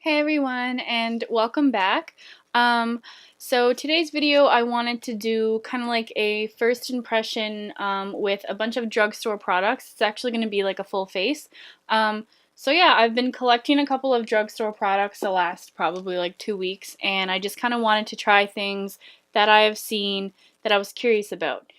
Hey everyone, and welcome back. So today's video I wanted to do kind of like a first impression with a bunch of drugstore products. It's actually going to be like a full face. So yeah, I've been collecting a couple of drugstore products the last probably like 2 weeks, and I just kind of wanted to try things that I have seen that I was curious about.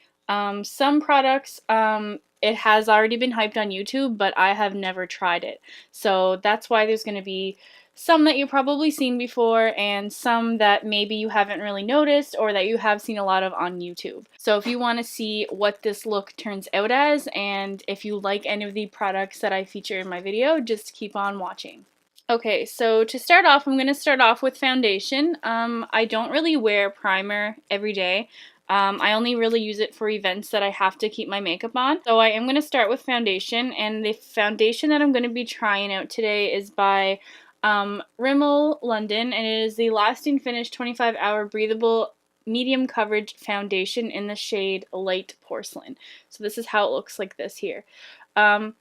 Some products, it has already been hyped on YouTube, but I have never tried it. So that's why there's going to be some that you've probably seen before and some that maybe you haven't really noticed or that you have seen a lot of on YouTube. So if you want to see what this look turns out as, and if you like any of the products that I feature in my video, just keep on watching. Okay, so to start off, I'm going to start off with foundation. I don't really wear primer every day. I only really use it for events that I have to keep my makeup on. So I am going to start with foundation, and the foundation that I'm going to be trying out today is by Rimmel London, and it is the Lasting Finish 25-Hour Breathable Medium Coverage Foundation in the shade Light Porcelain. So this is how it looks like this here. I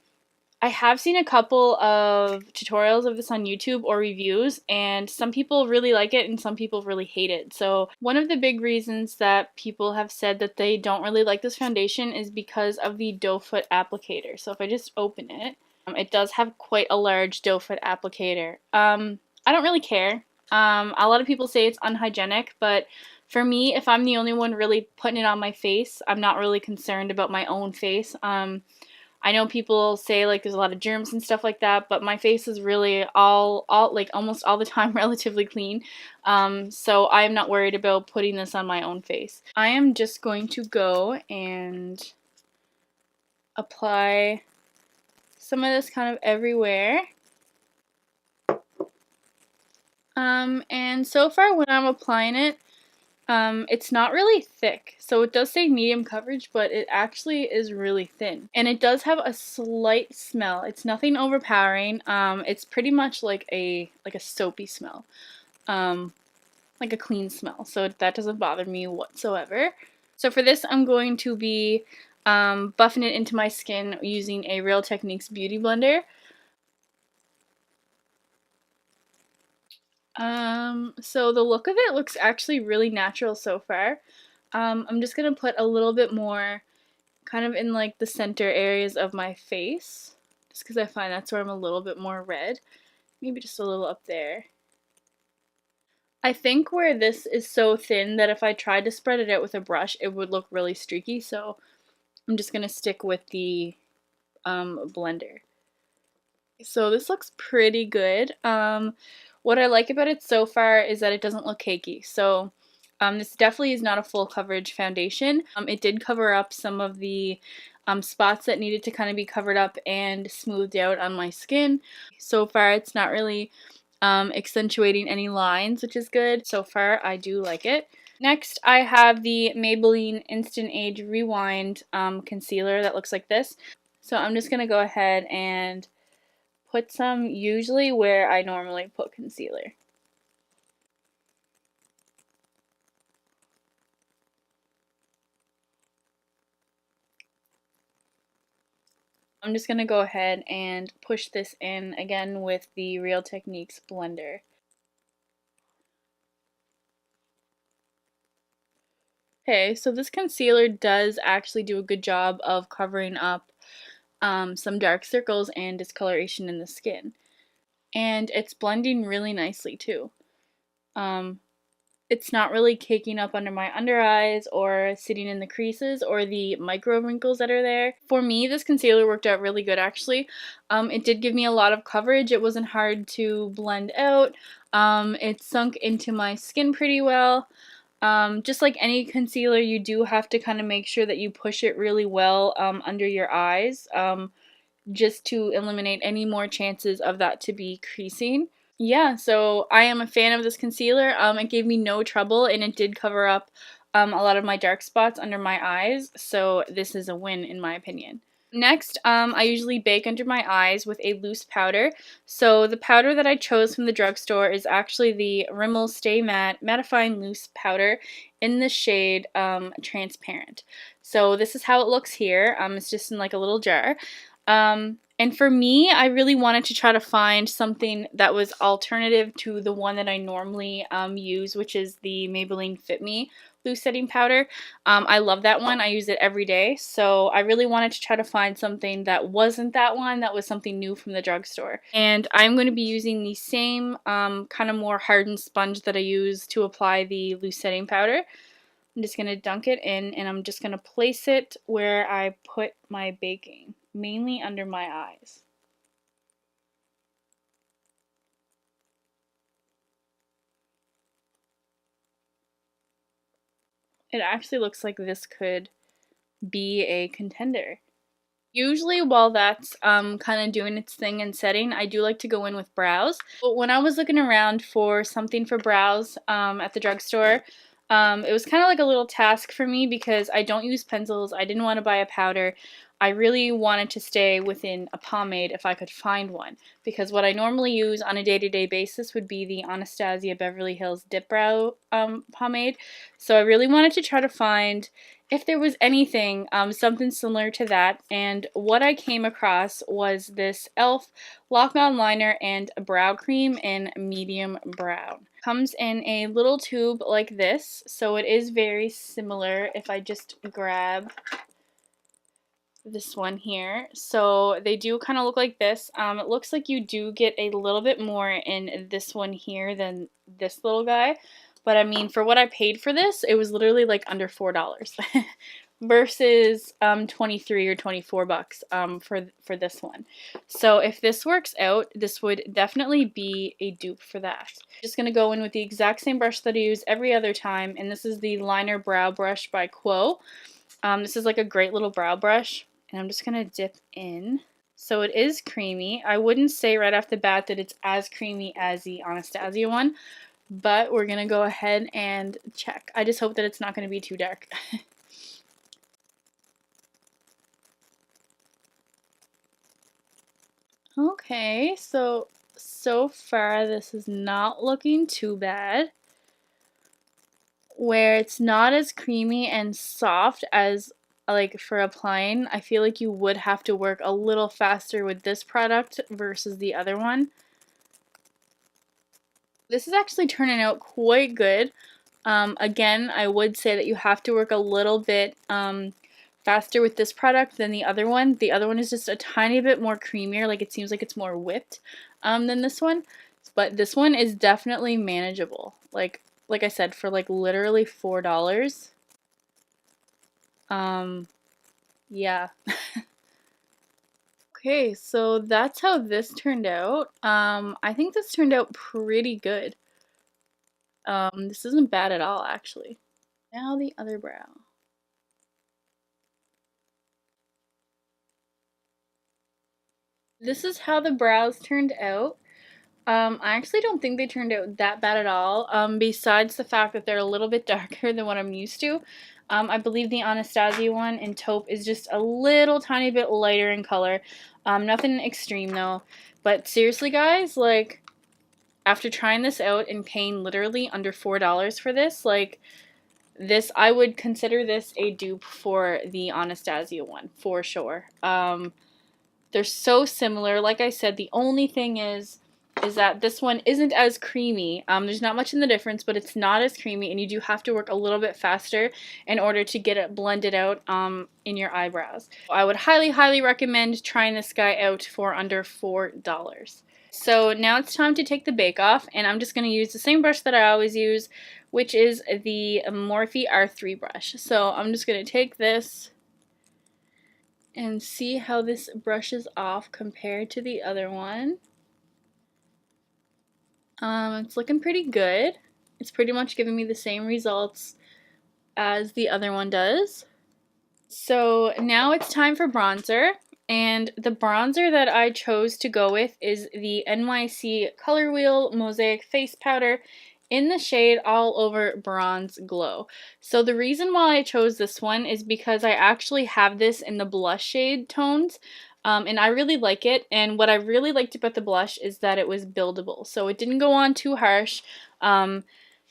have seen a couple of tutorials of this on YouTube or reviews, and some people really like it and some people really hate it. So one of the big reasons that people have said that they don't really like this foundation is because of the doe foot applicator. So if I just open it, it does have quite a large doe foot applicator. I don't really care. A lot of people say it's unhygienic, but for me, if I'm the only one really putting it on my face, I'm not really concerned about my own face. I know people say like there's a lot of germs and stuff like that, but my face is really all like almost all the time relatively clean. So I'm not worried about putting this on my own face. I am just going to go and apply some of this kind of everywhere. And so far when I'm applying it, it's not really thick. So it does say medium coverage, but it actually is really thin. And it does have a slight smell. It's nothing overpowering. It's pretty much like a soapy smell. Like a clean smell. So that doesn't bother me whatsoever. So for this, I'm going to be buffing it into my skin using a Real Techniques Beauty Blender. So the look of it looks actually really natural so far. I'm just gonna put a little bit more kind of in like the center areas of my face, just because I find that's where I'm a little bit more red. Maybe just a little up there. I think where this is so thin that if I tried to spread it out with a brush, it would look really streaky, so I'm just gonna stick with the blender. So this looks pretty good. What I like about it so far is that it doesn't look cakey. So this definitely is not a full coverage foundation. It did cover up some of the spots that needed to kind of be covered up and smoothed out on my skin. So far it's not really accentuating any lines, which is good. So far I do like it. Next, I have the Maybelline Instant Age Rewind concealer that looks like this. So I'm just going to go ahead and put some usually where I normally put concealer. I'm just going to go ahead and push this in again with the Real Techniques blender. Okay, so this concealer does actually do a good job of covering up some dark circles and discoloration in the skin. And it's blending really nicely too. It's not really caking up under my under eyes or sitting in the creases or the micro wrinkles that are there. For me, this concealer worked out really good actually. It did give me a lot of coverage. It wasn't hard to blend out. It sunk into my skin pretty well. Just like any concealer, you do have to kind of make sure that you push it really well under your eyes just to eliminate any more chances of that to be creasing. Yeah, so I am a fan of this concealer. It gave me no trouble and it did cover up a lot of my dark spots under my eyes, so this is a win in my opinion. Next, I usually bake under my eyes with a loose powder. So the powder that I chose from the drugstore is actually the Rimmel Stay Matte Mattifying Loose Powder in the shade Transparent. So this is how it looks here. It's just in like a little jar. And for me, I really wanted to try to find something that was alternative to the one that I normally use, which is the Maybelline Fit Me loose setting powder. I love that one. I use it every day. So I really wanted to try to find something that wasn't that one, that was something new from the drugstore. And I'm going to be using the same kind of more hardened sponge that I use to apply the loose setting powder. I'm just going to dunk it in, and I'm just going to place it where I put my baking, mainly under my eyes. It actually looks like this could be a contender. Usually while that's kind of doing its thing and setting, I do like to go in with brows. But when I was looking around for something for brows at the drugstore, it was kind of like a little task for me because I don't use pencils. I didn't want to buy a powder. I really wanted to stay within a pomade if I could find one, because what I normally use on a day-to-day basis would be the Anastasia Beverly Hills Dip Brow pomade. So I really wanted to try to find if there was anything, something similar to that, and what I came across was this E.L.F. Lock-On Liner and Brow Cream in medium brown. Comes in a little tube like this, so it is very similar if I just grab this one here. So they do kind of look like this. It looks like you do get a little bit more in this one here than this little guy. But I mean, for what I paid for this, it was literally like under $4 versus 23 or 24 bucks for this one. So if this works out, this would definitely be a dupe for that. Just going to go in with the exact same brush that I use every other time, and this is the Liner Brow Brush by Quo. This is like a great little brow brush, and I'm just going to dip in. So it is creamy. I wouldn't say right off the bat that it's as creamy as the Anastasia one, but we're going to go ahead and check. I just hope that it's not going to be too dark. Okay, so far this is not looking too bad. Where it's not as creamy and soft as like for applying, I feel like you would have to work a little faster with this product versus the other one. This is actually turning out quite good. Again, I would say that you have to work a little bit faster with this product than the other one. The other one is just a tiny bit more creamier, like it seems like it's more whipped than this one. But this one is definitely manageable. Like I said, for like literally $4. Yeah. Okay, so that's how this turned out. I think this turned out pretty good. This isn't bad at all, actually. Now the other brow. This is how the brows turned out. I actually don't think they turned out that bad at all, besides the fact that they're a little bit darker than what I'm used to. I believe the Anastasia one in taupe is just a little tiny bit lighter in color. Nothing extreme though. But seriously guys, like, after trying this out and paying literally under $4 for this, like, this, I would consider this a dupe for the Anastasia one, for sure. They're so similar. Like I said, the only thing is that this one isn't as creamy. There's not much in the difference, but it's not as creamy, and you do have to work a little bit faster in order to get it blended out in your eyebrows. I would highly, highly recommend trying this guy out for under $4. So now it's time to take the bake off, and I'm just going to use the same brush that I always use, which is the Morphe R3 brush. So I'm just going to take this and see how this brushes off compared to the other one. It's looking pretty good. It's pretty much giving me the same results as the other one does. So now it's time for bronzer, and the bronzer that I chose to go with is the NYC Color Wheel Mosaic Face Powder in the shade All Over Bronze Glow. So the reason why I chose this one is because I actually have this in the blush shade tones, and I really like it. And what I really liked about the blush is that it was buildable, so it didn't go on too harsh.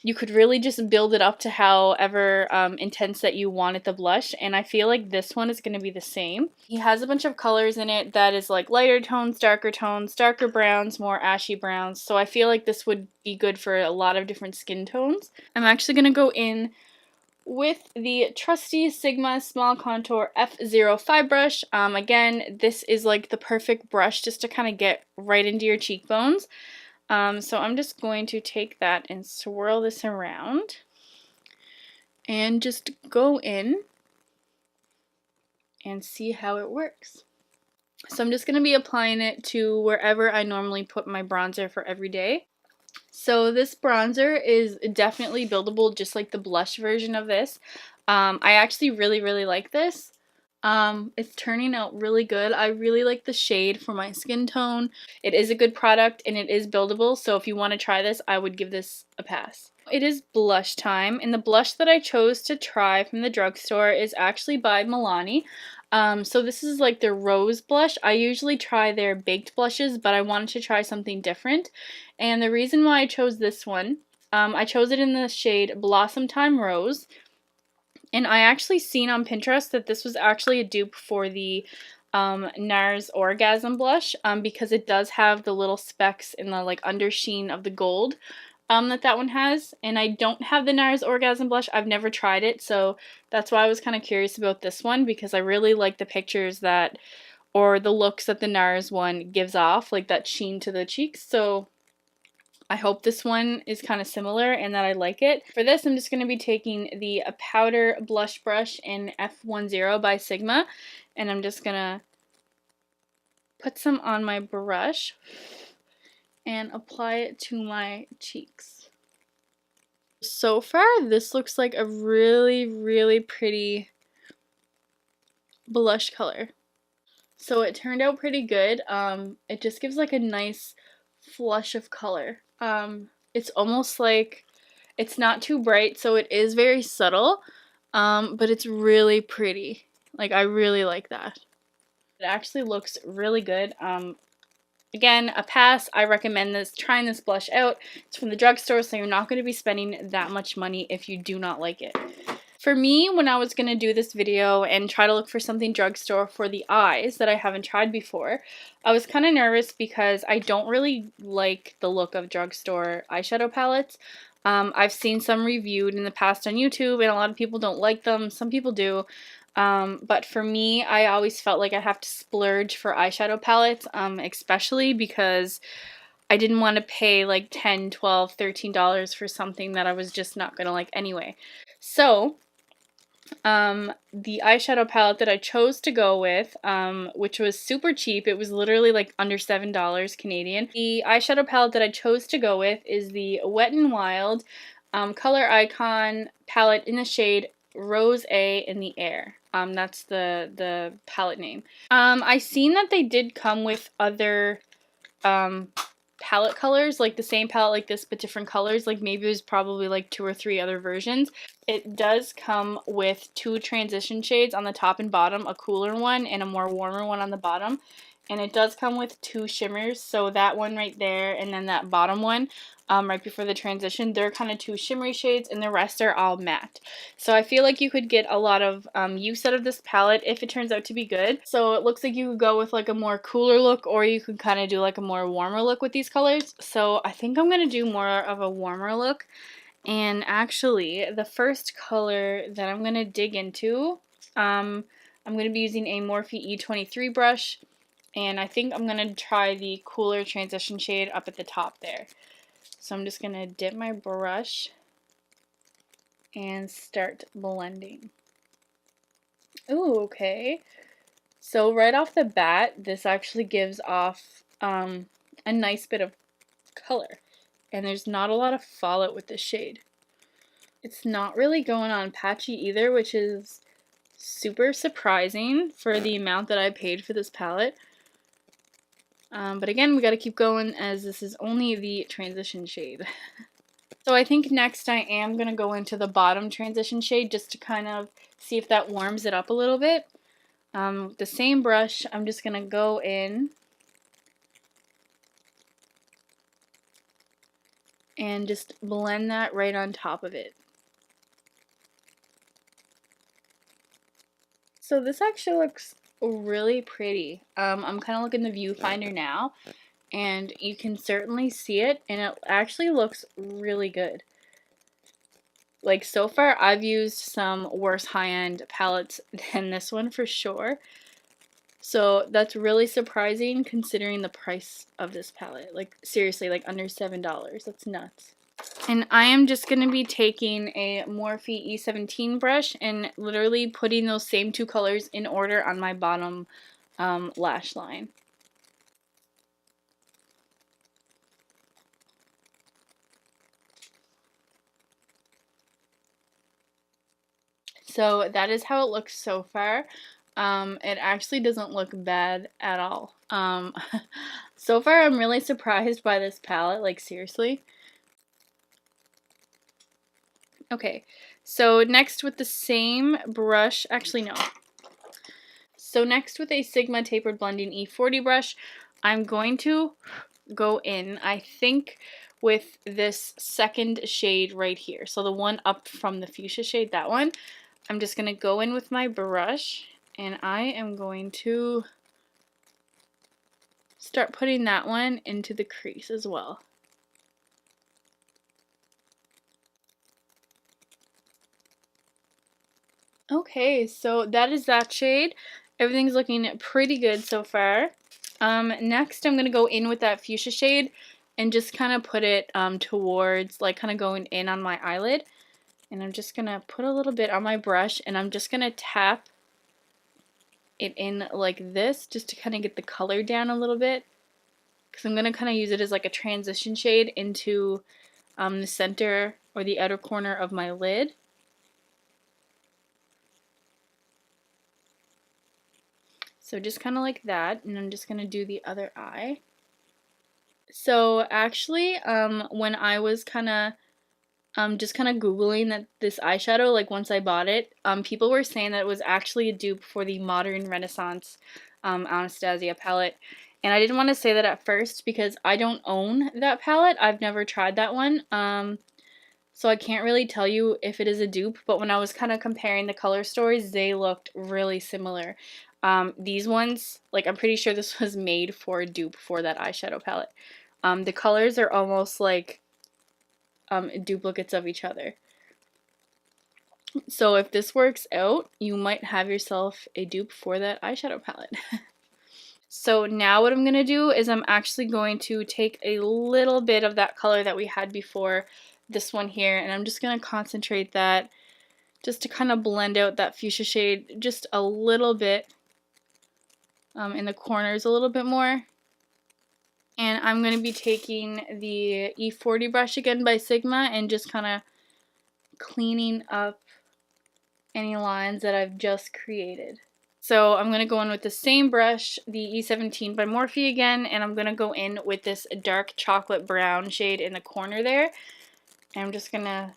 you could really just build it up to however intense that you wanted the blush, and I feel like this one is going to be the same. He has a bunch of colors in it that is like lighter tones, darker browns, more ashy browns, so I feel like this would be good for a lot of different skin tones. I'm actually going to go in with the trusty Sigma Small Contour F05 brush. Again, this is like the perfect brush just to kind of get right into your cheekbones. So I'm just going to take that and swirl this around and just go in and see how it works. So I'm just going to be applying it to wherever I normally put my bronzer for every day. So this bronzer is definitely buildable, just like the blush version of this. I actually really like this. It's turning out really good. I really like the shade for my skin tone. It is a good product and it is buildable, so if you want to try this, I would give this a pass. It is blush time, and the blush that I chose to try from the drugstore is actually by Milani. So this is like their rose blush. I usually try their baked blushes, but I wanted to try something different. And the reason why I chose this one, I chose it in the shade Blossom Time Rose. And I actually seen on Pinterest that this was actually a dupe for the NARS Orgasm blush, because it does have the little specks in the like undersheen of the gold that one has. And I don't have the NARS Orgasm blush. I've never tried it, so that's why I was kind of curious about this one, because I really like the pictures that, or the looks that the NARS one gives off, like that sheen to the cheeks. So I hope this one is kind of similar and that I like it. For this, I'm just going to be taking the powder blush brush in F10 by Sigma, and I'm just going to put some on my brush and apply it to my cheeks. So far, this looks like a really pretty blush color. So it turned out pretty good. It just gives like a nice flush of color. It's almost like, it's not too bright, so it is very subtle, but it's really pretty. Like, I really like that. It actually looks really good. Again, a pass. I recommend trying this blush out. It's from the drugstore, so you're not going to be spending that much money if you do not like it. For me, when I was going to do this video and try to look for something drugstore for the eyes that I haven't tried before, I was kind of nervous because I don't really like the look of drugstore eyeshadow palettes. I've seen some reviewed in the past on YouTube, and a lot of people don't like them. Some people do. But for me, I always felt like I have to splurge for eyeshadow palettes, especially because I didn't want to pay like $10, $12, $13 for something that I was just not going to like anyway. So the eyeshadow palette that I chose to go with, which was super cheap, it was literally like under $7 Canadian. The eyeshadow palette that I chose to go with is the Wet n Wild Coloricon palette in the shade Rose A in the Air. That's the palette name. I seen that they did come with other palette colors, like the same palette like this but different colors. Like maybe it was probably like 2 or 3 other versions. It does come with 2 transition shades on the top and bottom, a cooler one and a more warmer one on the bottom. And it does come with 2 shimmers, so that one right there and then that bottom one right before the transition, they're kind of 2 shimmery shades, and the rest are all matte. So I feel like you could get a lot of use out of this palette if it turns out to be good. So it looks like you could go with like a more cooler look, or you could kind of do like a more warmer look with these colors. So I think I'm going to do more of a warmer look. And actually, the first color that I'm going to dig into, I'm going to be using a Morphe E23 brush. And I think I'm going to try the cooler transition shade up at the top there. So I'm just going to dip my brush and start blending. Ooh, okay. So right off the bat, this actually gives off a nice bit of color. And there's not a lot of fallout with this shade. It's not really going on patchy either, which is super surprising for the amount that I paid for this palette. But again, we got to keep going as this is only the transition shade. So I think next I am going to go into the bottom transition shade just to kind of see if that warms it up a little bit. The same brush, I'm just going to go in and just blend that right on top of it. So this actually looks really pretty. I'm kind of looking at the viewfinder now, and you can certainly see it, and it actually looks really good. Like, so far I've used some worse high-end palettes than this one for sure. So that's really surprising considering the price of this palette. Like, seriously, like under $7. That's nuts. And I am just going to be taking a Morphe E17 brush and literally putting those same two colors in order on my bottom lash line. So that is how it looks so far. It actually doesn't look bad at all. So far I'm really surprised by this palette, like seriously. Okay, so next with the same brush, actually no. So next with a Sigma Tapered Blending E40 brush, I'm going to go in, I think, with this second shade right here. So the one up from the fuchsia shade, that one. I'm just going to go in with my brush, and I am going to start putting that one into the crease as well. Okay, so that is that shade. Everything's looking pretty good so far. Next I'm going to go in with that fuchsia shade and just kind of put it towards, like, kind of going in on my eyelid. And I'm just going to put a little bit on my brush, and I'm just going to tap it in like this just to kind of get the color down a little bit. Because I'm going to kind of use it as like a transition shade into the center or the outer corner of my lid. So just kind of like that, and I'm just going to do the other eye. So actually, when I was kind of just kind of Googling this eyeshadow, like once I bought it, people were saying that it was actually a dupe for the Modern Renaissance Anastasia palette. And I didn't want to say that at first because I don't own that palette. I've never tried that one. So I can't really tell you if it is a dupe, but when I was kind of comparing the color stories, they looked really similar. These ones, like, I'm pretty sure this was made for a dupe for that eyeshadow palette. The colors are almost like duplicates of each other. So if this works out, you might have yourself a dupe for that eyeshadow palette. So now what I'm going to do is I'm actually going to take a little bit of that color that we had before, this one here, and I'm just going to concentrate that just to kind of blend out that fuchsia shade just a little bit in the corners a little bit more. And I'm going to be taking the E40 brush again by Sigma and just kind of cleaning up any lines that I've just created. So I'm going to go in with the same brush, the E17 by Morphe again, and I'm going to go in with this dark chocolate brown shade in the corner there. And I'm just going to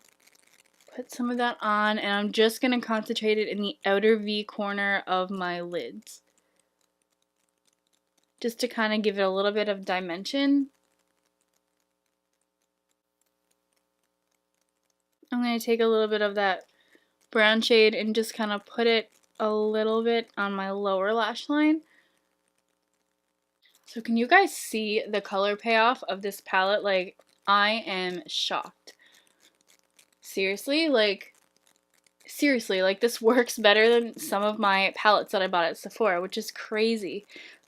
put some of that on, and I'm just going to concentrate it in the outer V corner of my lids, just to kind of give it a little bit of dimension. I'm going to take a little bit of that brown shade and just kind of put it a little bit on my lower lash line. So can you guys see the color payoff of this palette? Like, I am shocked. Seriously, like this works better than some of my palettes that I bought at Sephora, which is crazy.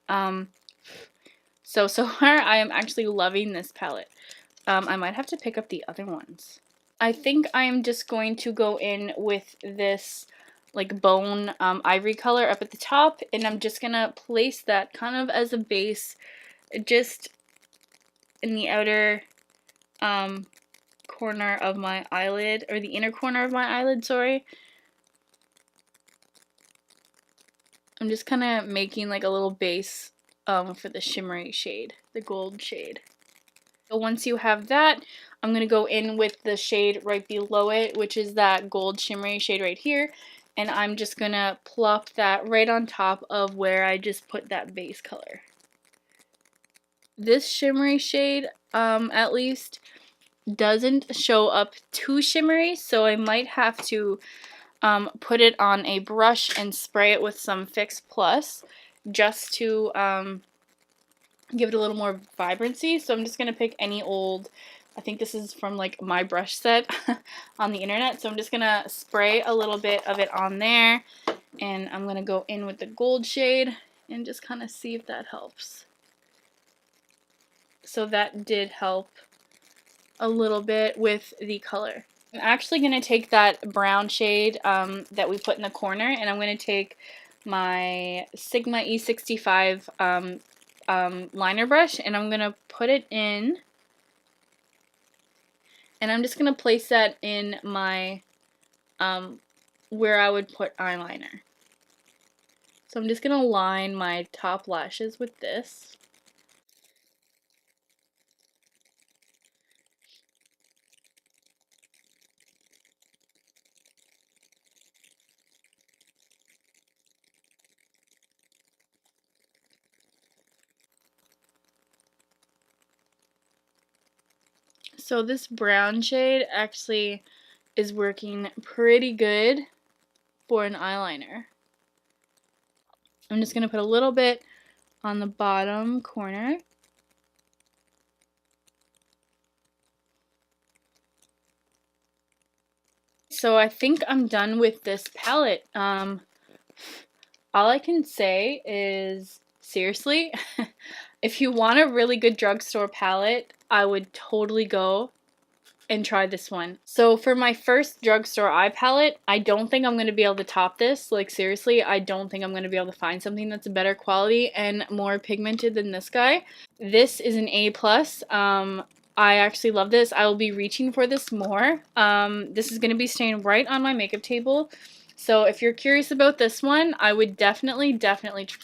So far I am actually loving this palette. I might have to pick up the other ones. I think I'm just going to go in with this like bone ivory color up at the top, and I'm just gonna place that kind of as a base just in the outer corner of my eyelid, or the inner corner of my eyelid, sorry. I'm just kind of making like a little base for the shimmery shade, the gold shade. So once you have that, I'm going to go in with the shade right below it, which is that gold shimmery shade right here. And I'm just going to plop that right on top of where I just put that base color. This shimmery shade, at least, doesn't show up too shimmery, so I might have to put it on a brush and spray it with some Fix Plus just to give it a little more vibrancy. So I'm just going to pick any old, I think this is from like my brush set on the internet. So I'm just going to spray a little bit of it on there, and I'm going to go in with the gold shade and just kind of see if that helps. So that did help a little bit with the color. I'm actually going to take that brown shade that we put in the corner, and I'm going to take my Sigma E65 liner brush, and I'm going to put it in, and I'm just going to place that in my, where I would put eyeliner. So I'm just going to line my top lashes with this. So this brown shade actually is working pretty good for an eyeliner. I'm just going to put a little bit on the bottom corner. So I think I'm done with this palette. All I can say is, seriously, if you want a really good drugstore palette, I would totally go and try this one. So for my first drugstore eye palette, I don't think I'm going to be able to top this. Like, seriously, I don't think I'm going to be able to find something that's a better quality and more pigmented than this guy. This is an A+. I actually love this. I will be reaching for this more. This is going to be staying right on my makeup table. So if you're curious about this one, I would definitely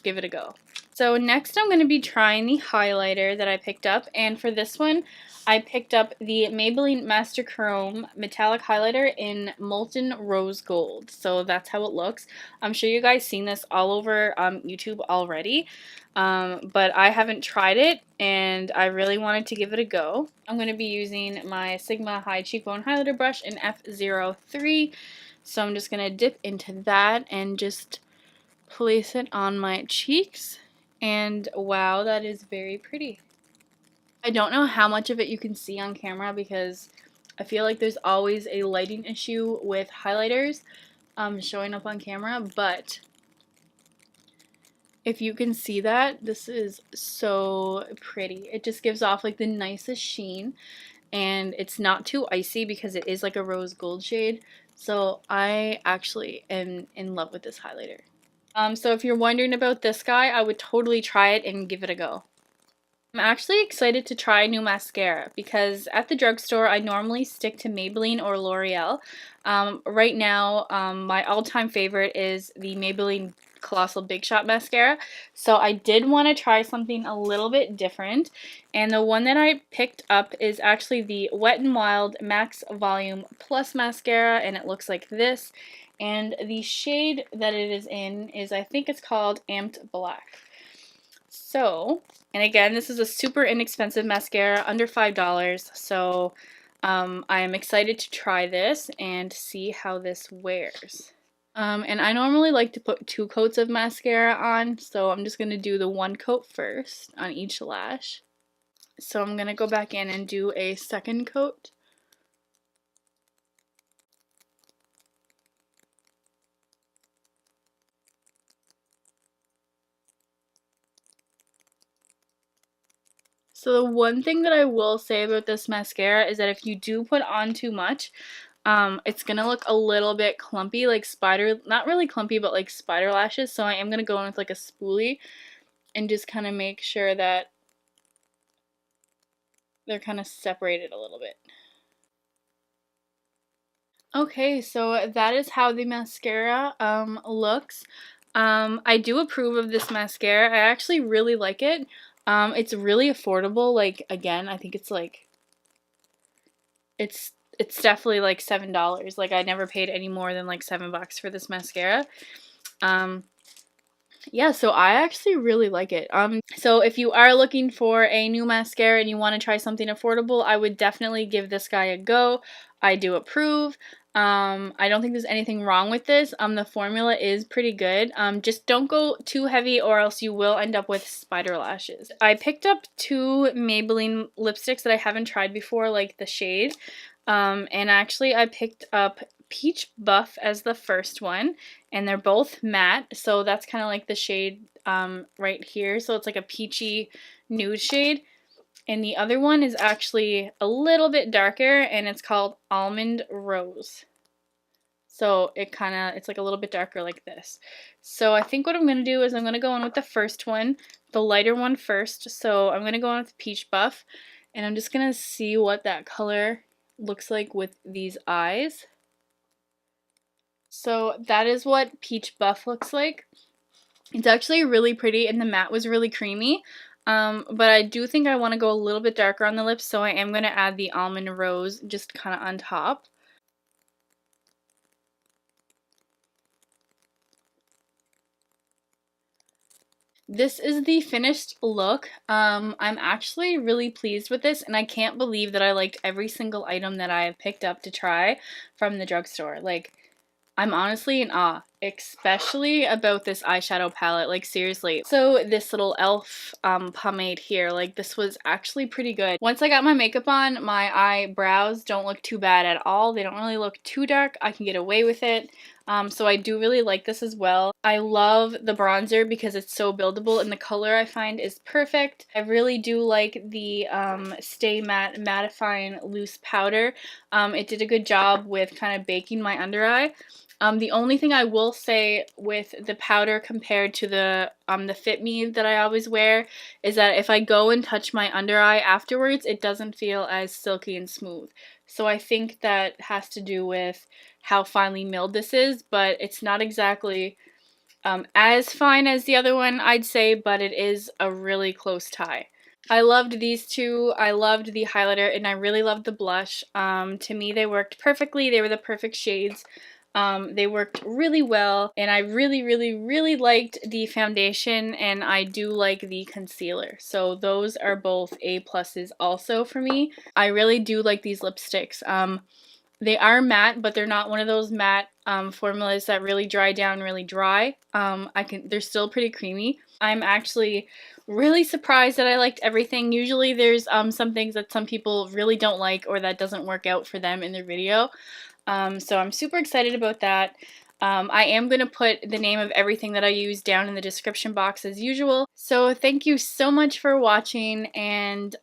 give it a go. So next I'm going to be trying the highlighter that I picked up, and for this one I picked up the Maybelline Master Chrome Metallic Highlighter in Molten Rose Gold. So that's how it looks. I'm sure you guys seen this all over YouTube already, but I haven't tried it and I really wanted to give it a go. I'm going to be using my Sigma High Cheekbone Highlighter brush in F03. So I'm just going to dip into that and just place it on my cheeks. And wow, that is very pretty. I don't know how much of it you can see on camera because I feel like there's always a lighting issue with highlighters showing up on camera, but if you can see that, this is so pretty. It just gives off like the nicest sheen, and it's not too icy because it is like a rose gold shade. So I actually am in love with this highlighter. So if you're wondering about this guy, I would totally try it and give it a go. I'm actually excited to try a new mascara because at the drugstore I normally stick to Maybelline or L'Oreal. Right now my all-time favorite is the Maybelline Colossal Big Shot Mascara, so I did want to try something a little bit different, and the one that I picked up is actually the Wet n Wild Max Volume Plus Mascara, and it looks like this, and the shade that it is in is, I think it's called Amped Black. So, and again, this is a super inexpensive mascara, under $5, so I am excited to try this and see how this wears. And I normally like to put 2 coats of mascara on, so I'm just going to do the 1 coat first on each lash. So I'm going to go back in and do a second coat. So the one thing that I will say about this mascara is that if you do put on too much, it's gonna look a little bit clumpy, like spider, not really clumpy, but like spider lashes. So I am gonna go in with like a spoolie and just kind of make sure that they're kind of separated a little bit. Okay, so that is how the mascara looks. I do approve of this mascara. I actually really like it. It's really affordable. Like, again, I think it's like, it's definitely like $7. Like, I never paid any more than like $7 for this mascara. yeah, so I actually really like it. So if you are looking for a new mascara and you want to try something affordable, I would definitely give this guy a go. I do approve. I don't think there's anything wrong with this. The formula is pretty good. Just don't go too heavy or else you will end up with spider lashes. I picked up two Maybelline lipsticks that I haven't tried before, like the shade. And actually I picked up Peach Buff as the first one, and they're both matte, so that's kind of like the shade right here, so it's like a peachy nude shade. And the other one is actually a little bit darker, and it's called Almond Rose. So it's like a little bit darker like this. So I think what I'm going to do is I'm going to go in with the first one, the lighter one first. So I'm going to go in with Peach Buff, and I'm just going to see what that color looks like with these eyes. So that is what Peach Buff looks like. It's actually really pretty, and the matte was really creamy. But I do think I want to go a little bit darker on the lips, so I am going to add the Almond Rose just kind of on top. This is the finished look. I'm actually really pleased with this, and I can't believe that I liked every single item that I have picked up to try from the drugstore. Like, I'm honestly in awe, especially about this eyeshadow palette, like seriously. So this little E.L.F. Pomade here, like this was actually pretty good. Once I got my makeup on, my eyebrows don't look too bad at all. They don't really look too dark. I can get away with it. So I do really like this as well. I love the bronzer because it's so buildable, and the color I find is perfect. I really do like the Stay Matte Mattifying Loose Powder. It did a good job with kind of baking my under eye. The only thing I will say with the powder compared to the Fit Me that I always wear is that if I go and touch my under eye afterwards, it doesn't feel as silky and smooth. So I think that has to do with how finely milled this is, but it's not exactly as fine as the other one, I'd say, but it is a really close tie. I loved these two. I loved the highlighter, and I really loved the blush. To me, they worked perfectly. They were the perfect shades. They worked really well, and I really, really, really liked the foundation, and I do like the concealer. So those are both A+s also for me. I really do like these lipsticks. They are matte, but they're not one of those matte formulas that really dry down really dry. They're still pretty creamy. I'm actually really surprised that I liked everything. Usually there's some things that some people really don't like or that doesn't work out for them in their video. So I'm super excited about that. I am going to put the name of everything that I use down in the description box as usual. So thank you so much for watching, and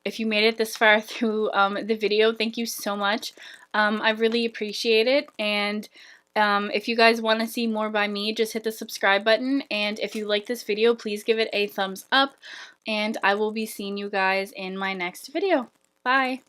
if you made it this far through the video, thank you so much. I really appreciate it, and if you guys want to see more by me, just hit the subscribe button, and if you like this video, please give it a thumbs up, and I will be seeing you guys in my next video. Bye!